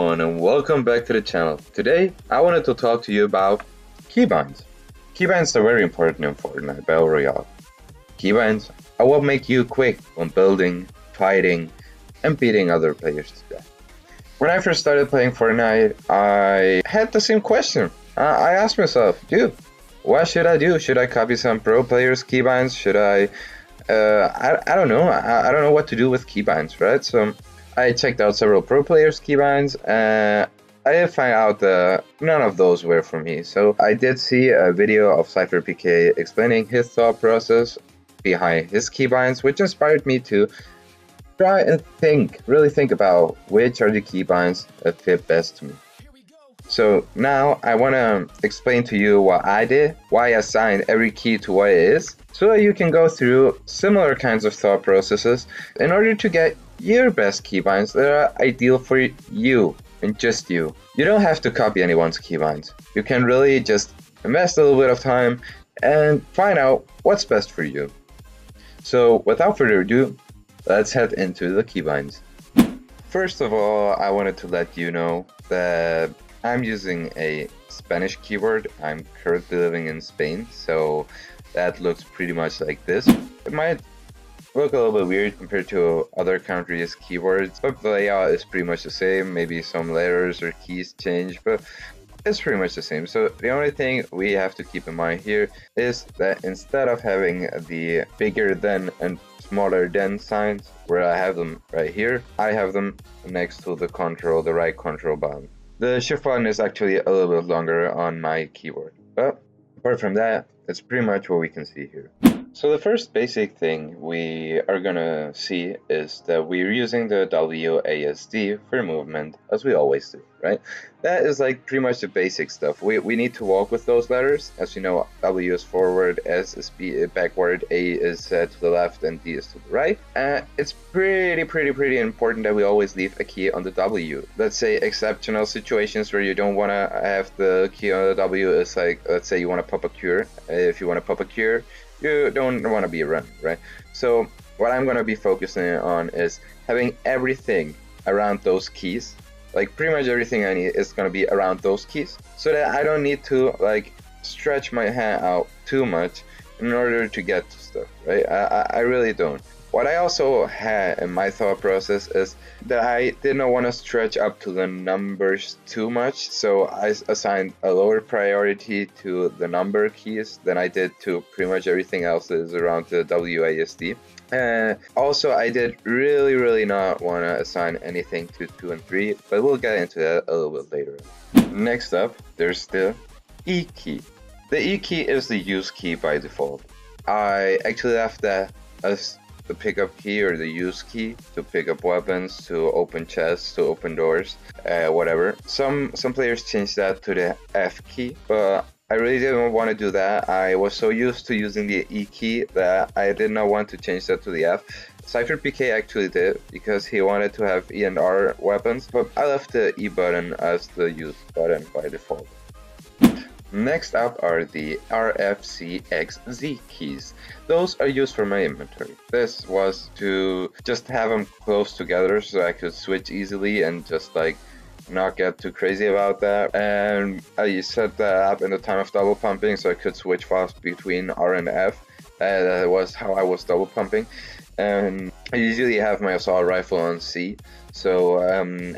everyone, and welcome back to the channel. Today I wanted to talk to you about keybinds. Keybinds are very important in Fortnite Battle Royale. Keybinds are what make you quick when building, fighting, and beating other players to death. When I first started playing Fortnite, I had the same question. I asked myself, dude, what should I do? Should I copy some pro players' keybinds? Should I don't know. I don't know what to do with keybinds, right? So I checked out several pro players' keybinds. I did find out that none of those were for me. So I did see a video of CypherPK explaining his thought process behind his keybinds, which inspired me to try and really think about which are the keybinds that fit best to me. So now I want to explain to you what I did, why I assigned every key to what it is, so that you can go through similar kinds of thought processes in order to get your best keybinds that are ideal for you and just you. You don't have to copy anyone's keybinds. You can really just invest a little bit of time and find out what's best for you. So without further ado, let's head into the keybinds. First of all, I wanted to let you know that I'm using a Spanish keyboard. I'm currently living in Spain, so that looks pretty much like this. It might look a little bit weird compared to other countries' keyboards, but the layout is pretty much the same. Maybe some letters or keys change, but it's pretty much the same. So the only thing we have to keep in mind here is that instead of having the bigger than and smaller than signs, where I have them right here, I have them next to the right control button. The shift button is actually a little bit longer on my keyboard, but apart from that, it's pretty much what we can see here. So the first basic thing we are gonna see is that we're using the WASD for movement, as we always do, right? That is like pretty much the basic stuff. We need to walk with those letters. As you know, W is forward, S is backward, A is to the left, and D is to the right. It's pretty important that we always leave a key on the W. Let's say exceptional situations where you don't want to have the key on the W is like, let's say you want to pop a cure. If you want to pop a cure, you don't want to be running, right? So what I'm going to be focusing on is having everything around those keys. Like pretty much everything I need is going to be around those keys, so that I don't need to like stretch my hand out too much in order to get to stuff, right? I really don't. What I also had in my thought process is that I didn't want to stretch up to the numbers too much, so I assigned a lower priority to the number keys than I did to pretty much everything else that is around the WASD. Also, I did really not want to assign anything to 2 and 3, but we'll get into that a little bit later. Next up, there's the E key. The E key is the use key by default. I actually left that as the pickup key or the use key to pick up weapons, to open chests, to open doors, whatever. Some players changed that to the F key, but I really didn't want to do that. I was so used to using the E key that I did not want to change that to the F. CypherPK actually did, because he wanted to have E and R weapons, but I left the E button as the use button by default. Next up are the RFCXZ keys. Those are used for my inventory. This was to just have them close together so I could switch easily and just like not get too crazy about that. And I set that up in the time of double pumping so I could switch fast between R and F. That was how I was double pumping. And I usually have my assault rifle on C, so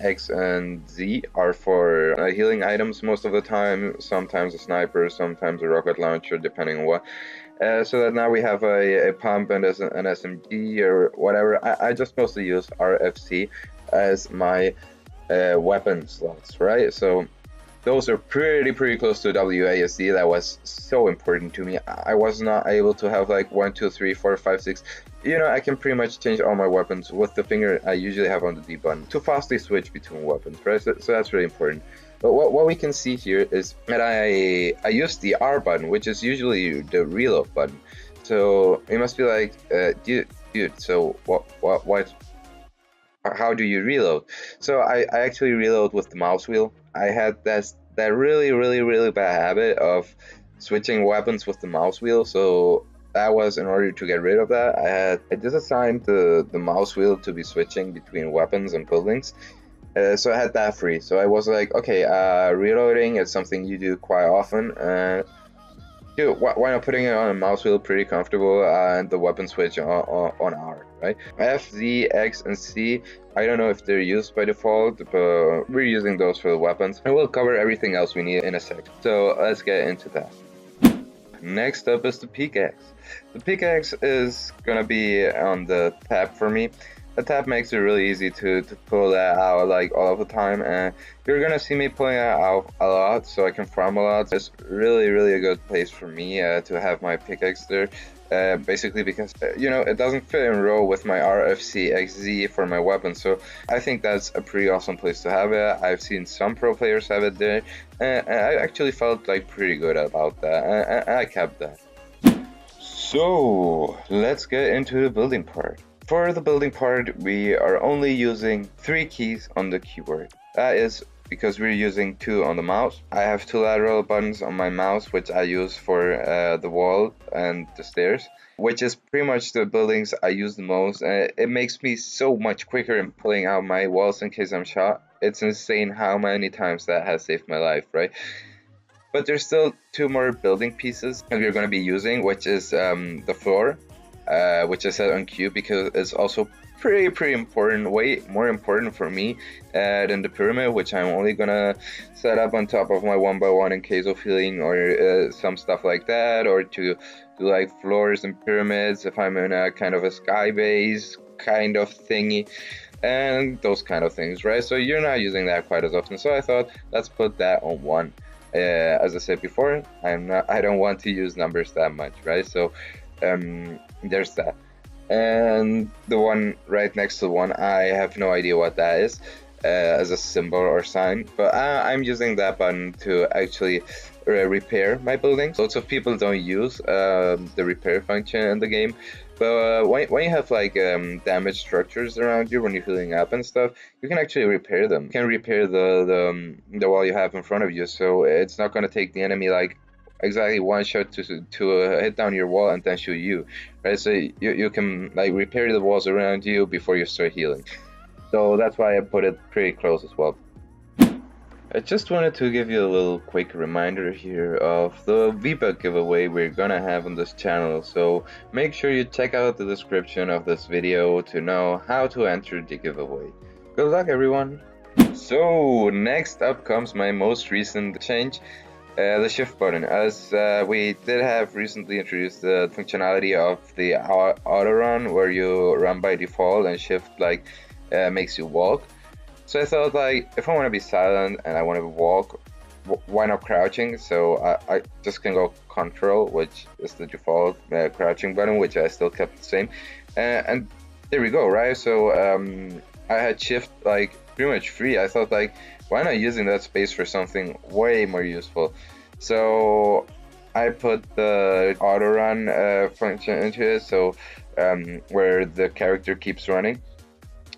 X and Z are for healing items most of the time, sometimes a sniper, sometimes a rocket launcher, depending on what. So that now we have a pump and an SMG or whatever. I just mostly use RFC as my weapon slots, right? So those are pretty close to WASD. That was so important to me. I was not able to have like 1, 2, 3, 4, 5, 6. You know, I can pretty much change all my weapons with the finger I usually have on the D button to fastly switch between weapons, right? So that's really important. But what we can see here is that I use the R button, which is usually the reload button. So it must be like, dude, so what? How do you reload? So I actually reload with the mouse wheel. I had that really bad habit of switching weapons with the mouse wheel, so that was in order to get rid of that. I disassigned the mouse wheel to be switching between weapons and buildings, So I had that free. So I was like, okay, reloading is something you do quite often. Dude, why not putting it on a mouse wheel pretty comfortable and the weapon switch on R, right? F, Z, X, and C, I don't know if they're used by default, but we're using those for the weapons. And we'll cover everything else we need in a sec. So let's get into that. Next up is the pickaxe. The pickaxe is gonna be on the tab for me. The tab makes it really easy to pull that out like all of the time, and you're gonna see me pulling that out a lot so I can farm a lot. It's really a good place for me to have my pickaxe there. Basically because you know, it doesn't fit in row with my RFC XZ for my weapon, so I think that's a pretty awesome place to have it. I've seen some pro players have it there, and I actually felt like pretty good about that, and I kept that. So let's get into the building part. For the building part, we are only using 3 keys on the keyboard. That is because we're using 2 on the mouse. I have 2 lateral buttons on my mouse, which I use for the wall and the stairs, which is pretty much the buildings I use the most. It makes me so much quicker in pulling out my walls in case I'm shot. It's insane how many times that has saved my life, right? But there's still 2 more building pieces that we're going to be using, which is the floor, which I set on Q because it's also pretty important, way more important for me than the pyramid, which I'm only gonna set up on top of my 1x1 in case of healing or some stuff like that, or to do like floors and pyramids if I'm in a kind of a sky base kind of thingy and those kind of things, right? So you're not using that quite as often, so I thought let's put that on 1. As I said before, I don't want to use numbers that much, right? So there's that. And the one right next to the one, I have no idea what that is as a symbol or sign, but I'm using that button to actually repair my buildings. Lots of people don't use the repair function in the game, but when you have like damaged structures around you, when you're healing up and stuff, you can actually repair them. You can repair the wall you have in front of you, so it's not going to take the enemy like exactly 1 shot to hit down your wall and then shoot you, right? So you can like repair the walls around you before you start healing. So that's why I put it pretty close as well. I just wanted to give you a little quick reminder here of the V-Buck giveaway we're gonna have on this channel, so make sure you check out the description of this video to know how to enter the giveaway. Good luck everyone! So next up comes my most recent change, the shift button. As we did have recently introduced the functionality of the auto run, where you run by default and shift like makes you walk. So I thought like if I want to be silent and I want to walk, why not crouching? So I just can go control, which is the default crouching button, which I still kept the same, and there we go, right? So I had shift like pretty much free. I thought like, why not using that space for something way more useful? So I put the auto run function into it, so where the character keeps running,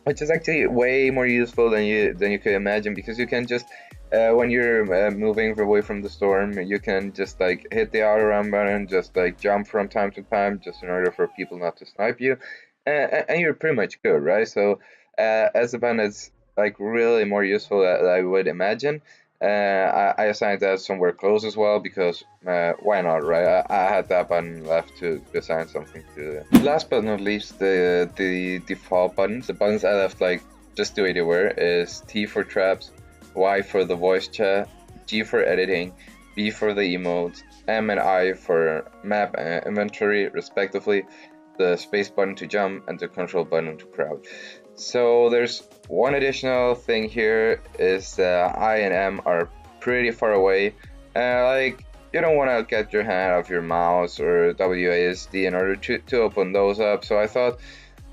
which is actually way more useful than you could imagine, because you can just when you're moving away from the storm, you can just like hit the auto run button, just like jump from time to time, just in order for people not to snipe you, and you're pretty much good, right? So as a button, it's like really more useful than I would imagine. I assigned that somewhere close as well, because why not, right? I had that button left to assign something to it. Last but not least, the default buttons. The buttons I left like just the way they were is T for traps, Y for the voice chat, G for editing, B for the emotes, M and I for map and inventory respectively, the space button to jump, and the control button to crouch. So there's one additional thing here, is I and M are pretty far away. Like you don't want to get your hand off your mouse or WASD in order to open those up. So I thought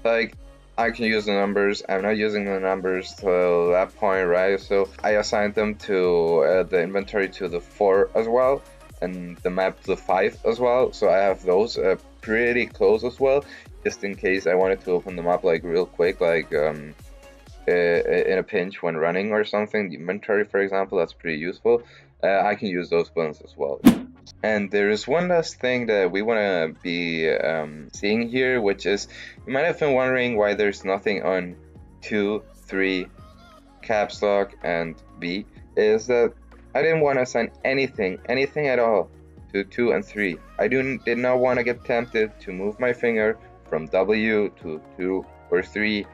like I can use the numbers. I'm not using the numbers till that point, right? So I assigned them to the inventory to the 4 as well, and the map to the 5 as well. So I have those pretty close as well, just in case I wanted to open them up like real quick, like in a pinch when running or something. The inventory, for example, that's pretty useful. I can use those buttons as well. And there is one last thing that we want to be seeing here, which is, you might have been wondering why there's nothing on 2, 3, caps lock, and B is that I didn't want to assign anything at all to 2 and 3. I did not want to get tempted to move my finger from W to 2 or 3,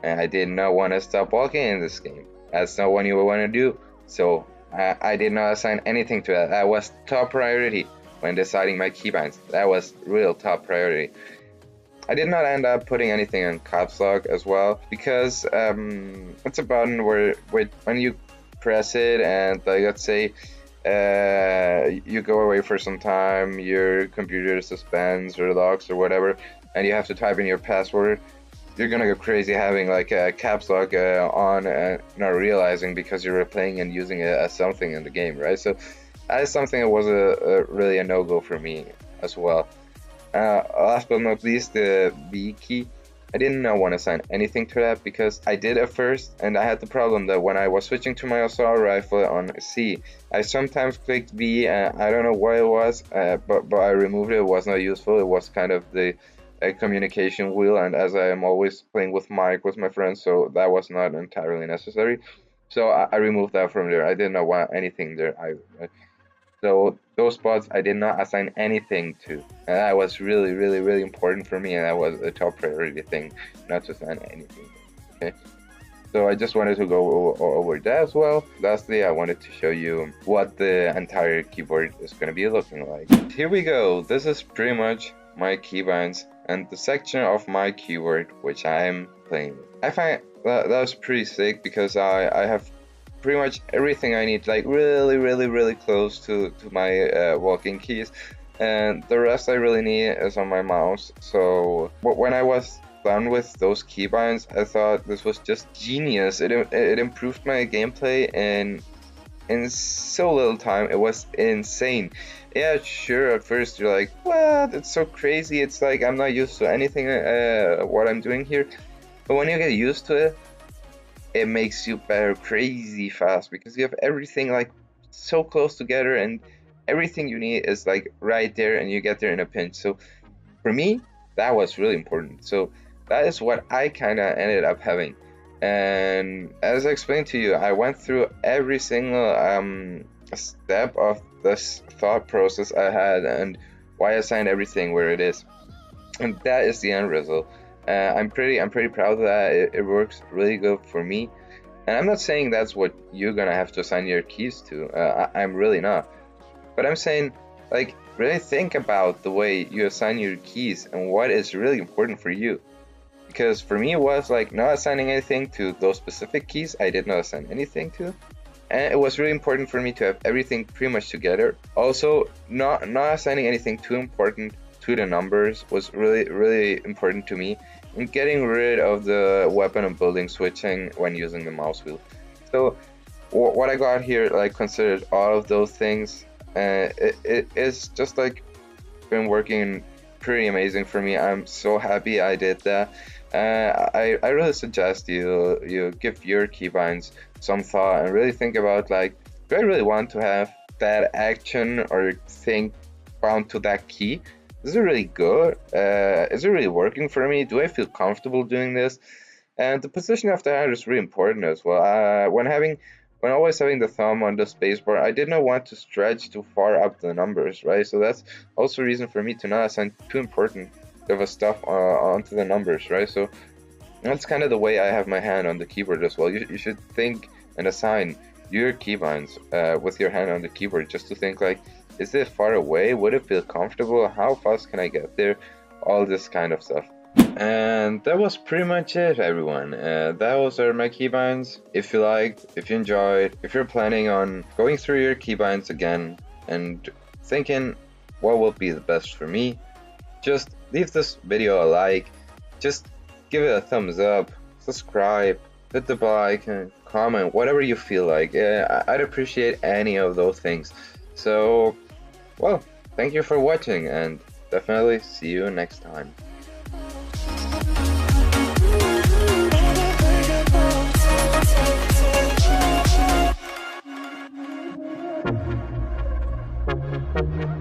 and I did not want to stop walking in this game. That's not what you would want to do, so I did not assign anything to that. That was top priority when deciding my keybinds. That was real top priority. I did not end up putting anything in caps lock as well, because it's a button where when you press it and, like, let's say you go away for some time, your computer suspends or locks or whatever, and you have to type in your password, you're gonna go crazy having like a caps lock on and not realizing, because you're playing and using it as something in the game, right? So that is something that was really a no-go for me as well. Last but not least, the B key. I did not want to assign anything to that, because I did at first, and I had the problem that when I was switching to my assault rifle on C, I sometimes clicked B, and I don't know what it was, but I removed it. It was not useful. It was kind of the communication wheel, and as I am always playing with Mike with my friends, so that was not entirely necessary. So I removed that from there. I did not want anything there either. So those spots I did not assign anything to, and that was really important for me, and that was a top priority thing, not to assign anything. Okay, so I just wanted to go over that as well. Lastly, I wanted to show you what the entire keyboard is going to be looking like. Here we go. This is pretty much my keybinds and the section of my keyboard which I'm playing with. I find that was pretty sick, because I have pretty much everything I need, like really close to my walking keys, and the rest I really need is on my mouse. So when I was done with those keybinds, I thought this was just genius. It improved my gameplay in so little time. It was insane. Yeah, sure, at first you're like, what? It's so crazy. It's like I'm not used to anything what I'm doing here. But when you get used to it, it makes you better crazy fast, because you have everything like so close together, and everything you need is like right there, and you get there in a pinch. So for me, that was really important. So that is what I kind of ended up having. And as I explained to you, I went through every single step of this thought process I had, and why I assigned everything where it is, and that is the end result. I'm pretty proud of that. It works really good for me, and I'm not saying that's what you're gonna have to assign your keys to. I'm really not, but I'm saying, like, really think about the way you assign your keys and what is really important for you. Because for me, it was like not assigning anything to those specific keys. I did not assign anything to, and it was really important for me to have everything pretty much together. Also, not assigning anything too important to the numbers was really important to me, and getting rid of the weapon and building switching when using the mouse wheel. So what I got here, like, considered all of those things, it is just like been working pretty amazing for me. I'm so happy I did that. I really suggest you give your keybinds some thought and really think about, like, do I really want to have that action or thing bound to that key? Is it really good? Is it really working for me? Do I feel comfortable doing this? And the position of the hand is really important as well. When always having the thumb on the spacebar, I did not want to stretch too far up the numbers, right? So that's also a reason for me to not assign too important of a stuff onto the numbers, right? So that's kind of the way I have my hand on the keyboard as well. You should think and assign your keybinds with your hand on the keyboard, just to think, like, is it far away? Would it feel comfortable? How fast can I get there? All this kind of stuff. And that was pretty much it, everyone. That was my keybinds. If you liked, if you enjoyed, if you're planning on going through your keybinds again and thinking what will be the best for me, just leave this video a like, just give it a thumbs up, subscribe, hit the bell icon, comment, whatever you feel like. I'd appreciate any of those things. So, well, thank you for watching, and definitely see you next time. Thank you.